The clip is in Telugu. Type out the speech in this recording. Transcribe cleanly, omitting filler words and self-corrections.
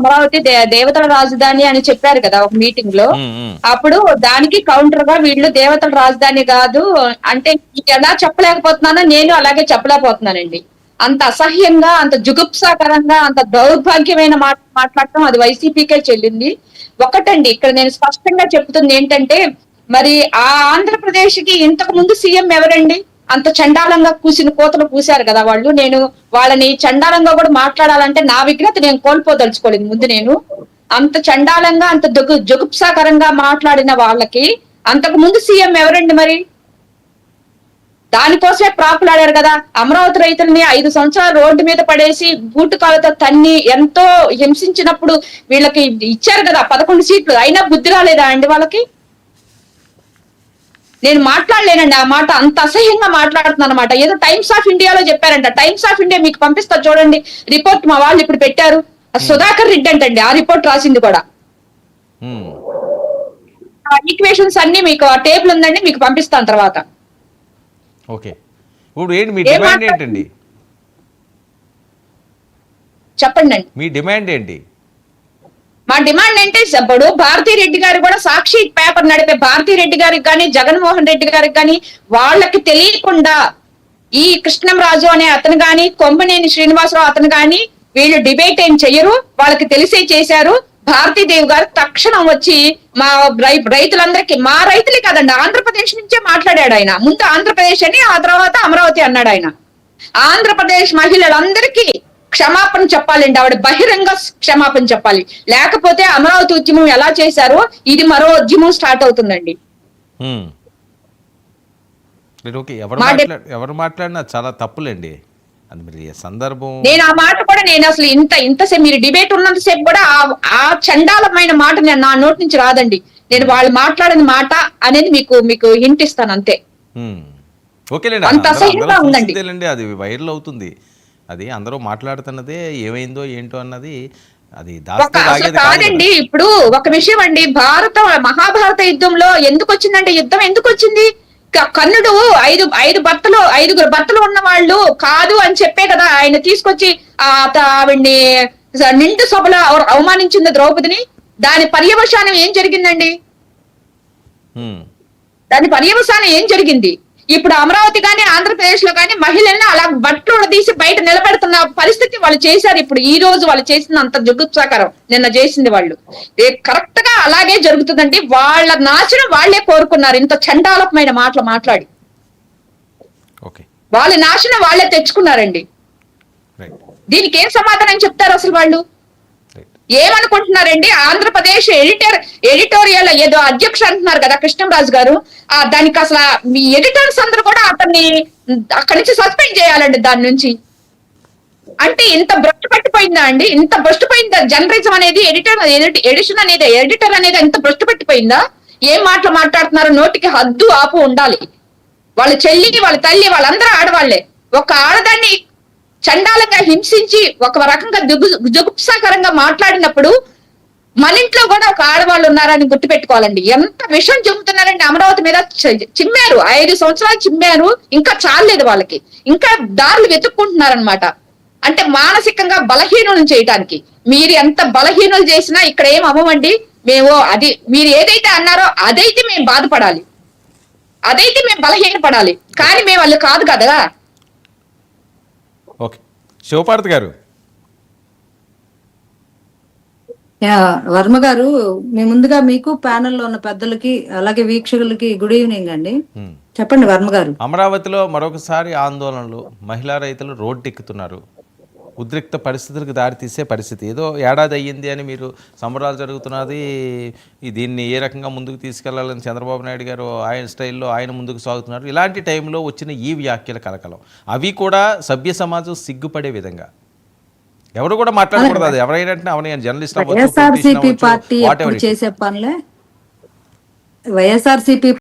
అమరావతి దేవతల రాజధాని అని చెప్పారు కదా ఒక మీటింగ్ లో. ఉమ్, ఉమ్, అప్పుడు దానికి కౌంటర్ గా వీళ్ళు దేవతల రాజధాని కాదు అంటే మీకు ఎలా చెప్పలేకపోతున్నానో నేను అలాగే చెప్పలేకపోతున్నానండి. అంత అసహ్యంగా, అంత జుగుప్సాకరంగా, అంత దౌర్భాగ్యమైన మాట మాట్లాడటం అది వైసీపీకే చెల్లింది. ఒకటండి ఇక్కడ నేను స్పష్టంగా చెప్తుంది ఏంటంటే, మరి ఆ ఆంధ్రప్రదేశ్ కి ఇంతకు ముందు సీఎం ఎవరండి? అంత చండాలంగా కూసిన కోతలు కూశారు కదా వాళ్ళు. నేను వాళ్ళని చండాలంగా కూడా మాట్లాడాలంటే నా విఘ్నత నేను కోల్పోదలుచుకోలేదు ముందు. నేను అంత చండాలంగా, అంత జుగుప్సాకరంగా మాట్లాడిన వాళ్ళకి అంతకు ముందు సీఎం ఎవరండి మరి? దానికోసమే ప్రాకులాడారు కదా. అమరావతి రైతుల్ని 5 సంవత్సరాలు రోడ్డు మీద పడేసి బూటుకాలతో తన్ని ఎంతో హింసించినప్పుడు వీళ్ళకి ఇచ్చారు కదా 11 సీట్లు. అయినా బుద్ధి రాలేదా అండి వాళ్ళకి? నేను మాట్లాడలేనండి ఆ మాట. అంత అసహ్యంగా మాట్లాడుతున్నాను అనమాట. ఏదో టైమ్స్ ఆఫ్ ఇండియాలో చెప్పారంట. టైమ్స్ ఆఫ్ ఇండియా మీకు పంపిస్తా చూడండి రిపోర్ట్, మా వాళ్ళు ఇప్పుడు పెట్టారు. సుధాకర్ రెడ్డి అంటండి ఆ రిపోర్ట్ రాసింది కూడా. ఉమ్. ఈక్వేషన్స్ అన్ని మీకు ఆ టేబుల్ ఉందండి, మీకు పంపిస్తాను తర్వాత. ఓకే, ఇప్పుడు ఏంటి మీ డిమాండ్ ఏంటండి? చెప్పండి అండి. మీ డిమాండ్ ఏంటి? మా డిమాండ్ అంటే ఇప్పుడు భారతీ రెడ్డి గారు కూడా సాక్షి పేపర్ నడిపే భారతీ రెడ్డి గారికి కానీ జగన్మోహన్ రెడ్డి గారికి కానీ వాళ్ళకి తెలియకుండా ఈ కృష్ణంరాజు అనే అతను గాని కొమ్మనేని శ్రీనివాసరావు అతను గాని వీళ్ళు డిబేట్ ఏం చెయ్యరు. వాళ్ళకి తెలిసే చేశారు. భారతీదేవి గారు తక్షణం వచ్చి మా రైతులందరికీ, మా రైతులే కాదండి ఆంధ్రప్రదేశ్ నుంచే మాట్లాడాడు ఆయన. ముందు ఆంధ్రప్రదేశ్ అని, ఆ తర్వాత అమరావతి అన్నాడు ఆయన. ఆంధ్రప్రదేశ్ మహిళలందరికీ క్షమాపణ చెప్పాలండి. ఆవిడ బహిరంగ క్షమాపణ చెప్పాలి. లేకపోతే అమరావతి ఉద్యమం ఎలా చేశారో ఇది మరో ఉద్యమం స్టార్ట్ అవుతుందండి. ఓకే, ఎవరు మాట్లాడినా చాలా తప్పులేండి. అది మరి సందర్భం. నేను ఆ మాట కూడా నేను అసలు ఇంతసేపు మీరు డిబేట్ ఉన్నంతసేపు కూడా ఆ చండాలమైన మాట నేను నా నోటి నుంచి రాదండి. నేను వాళ్ళు మాట్లాడిన మాట అనేది మీకు హింట్ ఇస్తాను అంతే. ఓకేలేండి, అంత అసహ్యంగా ఉందండి. అది వైరల్ అవుతుంది. అది అందరూ మాట్లాడుతున్నదే ఏమైందో ఏంటో అన్నది. అది కాదండి. ఇప్పుడు ఒక విషయం అండి, మహాభారత యుద్ధంలో ఎందుకు వచ్చిందంటే, యుద్ధం ఎందుకు వచ్చింది? కర్ణుడు ఐదుగురు భర్తలు ఉన్న వాళ్ళు కాదు అని చెప్పే కదా ఆయన తీసుకొచ్చి ఆవిడ్ని నిండు సభలో అవమానించింది ద్రౌపదిని. దాని పర్యవసానం ఏం జరిగిందండి? ఏం జరిగింది? ఇప్పుడు అమరావతి కానీ ఆంధ్రప్రదేశ్ లో కానీ మహిళల్ని అలా బట్టలు తీసి బయట నిలబెడుతున్న పరిస్థితి వాళ్ళు చేశారు. ఇప్పుడు ఈ రోజు వాళ్ళు చేసిన అంత జుగుప్సాకరం నిన్న చేసింది వాళ్ళు. కరెక్ట్ గా అలాగే జరుగుతుందండి. వాళ్ళ నాశనం వాళ్లే కోరుకున్నారు ఇంత చండాలకమైన మాటలు మాట్లాడి. వాళ్ళ నాశనం వాళ్లే తెచ్చుకున్నారండి. దీనికి ఏం సమాధానం చెప్తారు అసలు వాళ్ళు? ఏమనుకుంటున్నారండి? ఆంధ్రప్రదేశ్ ఎడిటోరియల్ ఏదో అధ్యక్షుడు అంటున్నారు కదా కృష్ణంరాజు గారు. దానికి అసలు మీ ఎడిటర్స్ అందరూ కూడా అతన్ని అక్కడి నుంచి సస్పెండ్ చేయాలండి దాని నుంచి. అంటే ఇంత భ్రష్టు పట్టిపోయిందా అండి? ఇంత భ్రష్టు పోయిందా జర్నలిజం అనేది? ఎడిటర్ అనేది ఇంత భ్రష్టు పట్టిపోయిందా? ఏం మాటలు మాట్లాడుతున్నారు? నోటికి హద్దు ఆపు ఉండాలి. వాళ్ళ చెల్లి, వాళ్ళ తల్లి, వాళ్ళందరూ ఆడవాళ్లే. ఒక ఆడదాన్ని చండాలంగా హింసించి ఒక రకంగా జుగుప్సాకరంగా మాట్లాడినప్పుడు మన ఇంట్లో కూడా ఒక ఆడవాళ్ళు ఉన్నారని గుర్తుపెట్టుకోవాలండి. ఎంత విషం చెబుతున్నారండి అమరావతి మీద. చిమ్మారు, 5 సంవత్సరాలు చిమ్మారు, ఇంకా చాలేదు వాళ్ళకి. ఇంకా దారులు వెతుక్కుంటున్నారనమాట. అంటే మానసికంగా బలహీనులను చేయటానికి. మీరు ఎంత బలహీనులు చేసినా ఇక్కడ ఏం అవ్వమండి మేము. అది మీరు ఏదైతే అన్నారో అదైతే మేము బాధపడాలి, అదైతే మేము బలహీనపడాలి. కానీ మేము వాళ్ళు కాదు కదా. ఓకే, శివపార్వతి గారు. వర్మ గారు, మీ ముందుగా మీకు ప్యానెల్లో ఉన్న పెద్దలకి అలాగే వీక్షకులకి గుడ్ ఈవినింగ్ అండి. చెప్పండి వర్మ గారు. అమరావతిలో మరొకసారి ఆందోళనలు, మహిళా రైతులు రోడ్డెక్కుతున్నారు. ఉద్రిక్త పరిస్థితులకు దారితీసే పరిస్థితి. ఏదో ఏడాది అయ్యింది అని మీరు సంబరాలు జరుగుతున్నది, దీన్ని ఏ రకంగా ముందుకు తీసుకెళ్లాలని చంద్రబాబు నాయుడు గారు ఆయన స్టైల్లో ఆయన ముందుకు సాగుతున్నారు. ఇలాంటి టైంలో వచ్చిన ఈ వ్యాఖ్యల కలకలం, అవి కూడా సభ్య సమాజం సిగ్గుపడే విధంగా. ఎవరు కూడా మాట్లాడకూడదు. అది ఎవరైనా అవని జర్నలిస్ట్ వైఎస్ఆర్సీపీ పార్టీ చేసే పనులే వైఎస్ఆర్సీపీ